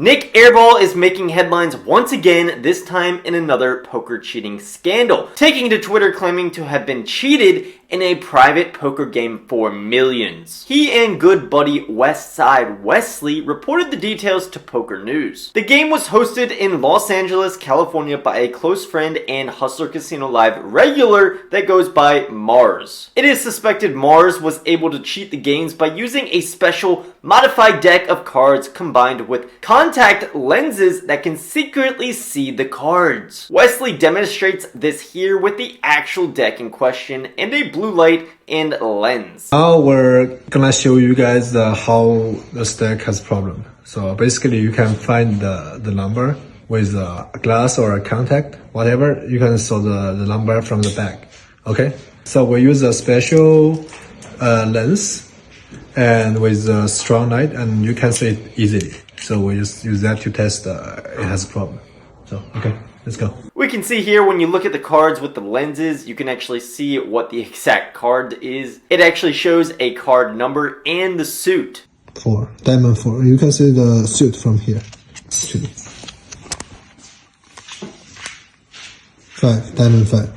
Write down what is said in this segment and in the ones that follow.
Nick Airball is making headlines once again, this time in another poker cheating scandal, taking to Twitter claiming to have been cheated in a private poker game for millions. He and good buddy Westside Wesley reported the details to Poker News. The game was hosted in Los Angeles, California by a close friend and Hustler Casino Live regular that goes by Mars. It is suspected Mars was able to cheat the games by using a special modified deck of cards combined with contact lenses that can secretly see the cards. Wesley demonstrates this here with the actual deck in question and a blue light and lens. Now we're gonna show you guys how the stack has problem. So basically you can find the number with a glass or a contact, whatever. You can saw the number from the back. Okay, so we use a special lens and with a strong light, and you can see it easily. So we just use that to test it has a problem. So okay, let's go. We can see here when you look at the cards with the lenses, you can actually see what the exact card is. It actually shows a card number and the suit. 4, diamond 4. You can see the suit from here. 2. 5, diamond 5.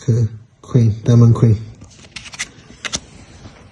Okay, queen, diamond queen.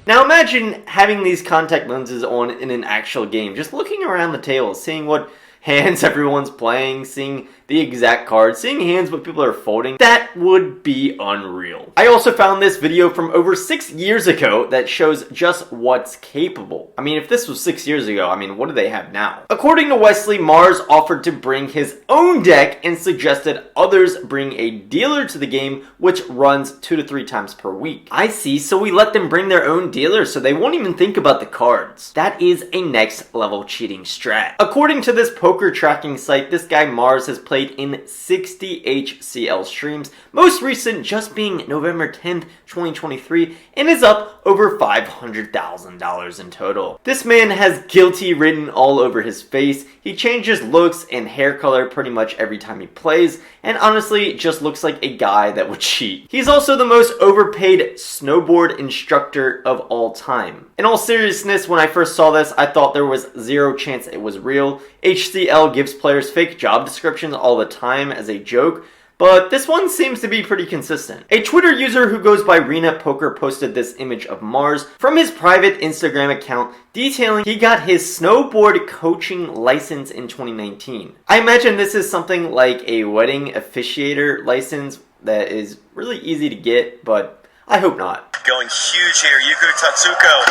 Now imagine having these contact lenses on in an actual game, just looking around the table, seeing what hands everyone's playing, seeing the exact cards, seeing hands what people are folding. That would be unreal. I also found this video from over 6 years ago that shows just what's capable. I mean, if this was 6 years ago, I mean, what do they have now? According to Wesley, Mars offered to bring his own deck and suggested others bring a dealer to the game, which runs 2 to 3 times per week. I see, so we let them bring their own dealer so they won't even think about the cards. That is a next level cheating strat. According to this poker tracking site, this guy Mars has played in 60 HCL streams, most recent just being November 10th, 2023, and is up over $500,000 in total. This man has guilty written all over his face. He changes looks and hair color pretty much every time he plays, and honestly just looks like a guy that would cheat. He's also the most overpaid snowboard instructor of all time. In all seriousness, when I first saw this, I thought there was zero chance it was real. HCL gives players fake job descriptions all the time as a joke, but this one seems to be pretty consistent. A Twitter user who goes by Rena Poker posted this image of Mars from his private Instagram account detailing he got his snowboard coaching license in 2019. I imagine this is something like a wedding officiator license that is really easy to get, but I hope not. Going huge here, Yuko Tatsuko.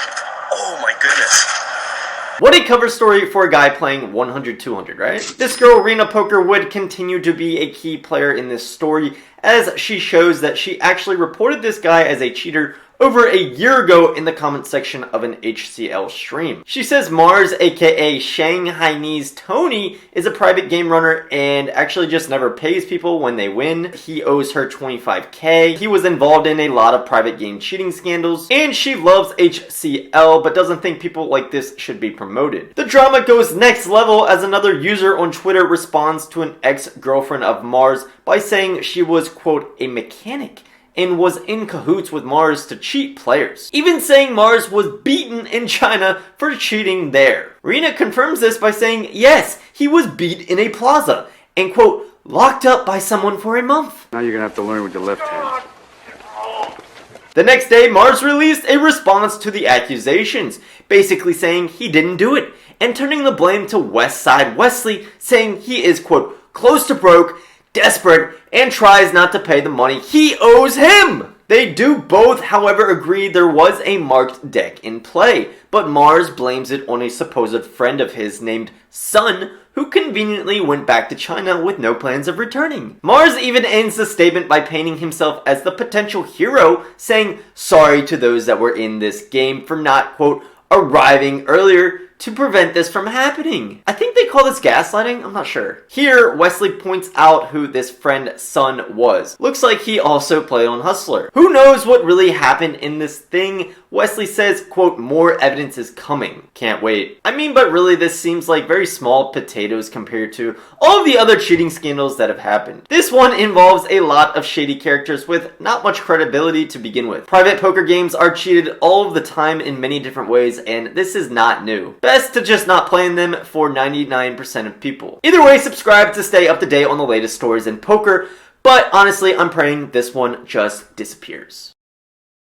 Oh my goodness. What a cover story for a guy playing 100-200, right? This girl, Rena Poker, would continue to be a key player in this story as she shows that she actually reported this guy as a cheater over a year ago in the comment section of an HCL stream. She says Mars, aka Shanghainese Tony, is a private game runner and actually just never pays people when they win. He owes her $25K. He was involved in a lot of private game cheating scandals, and she loves HCL but doesn't think people like this should be promoted. The drama goes next level as another user on Twitter responds to an ex-girlfriend of Mars by saying she was, quote, a mechanic and was in cahoots with Mars to cheat players, even saying Mars was beaten in China for cheating there. Rena confirms this by saying, yes, he was beat in a plaza and, quote, locked up by someone for a month. Now you're gonna have to learn with your left hand. The next day, Mars released a response to the accusations, basically saying he didn't do it, and turning the blame to Westside Wesley, saying he is, quote, close to broke, desperate, and tries not to pay the money he owes him. They do both, however, agree there was a marked deck in play, but Mars blames it on a supposed friend of his named Sun, who conveniently went back to China with no plans of returning. Mars even ends the statement by painting himself as the potential hero, saying sorry to those that were in this game for not, quote, arriving earlier to prevent this from happening. I think they call this gaslighting, I'm not sure. Here, Wesley points out who this friend's son was. Looks like he also played on Hustler. Who knows what really happened in this thing? Wesley says, quote, more evidence is coming. Can't wait. I mean, but really this seems like very small potatoes compared to all of the other cheating scandals that have happened. This one involves a lot of shady characters with not much credibility to begin with. Private poker games are cheated all of the time in many different ways, and this is not new. Best to just not play in them for 99% of people. Either way, subscribe to stay up to date on the latest stories in poker, but honestly, I'm praying this one just disappears.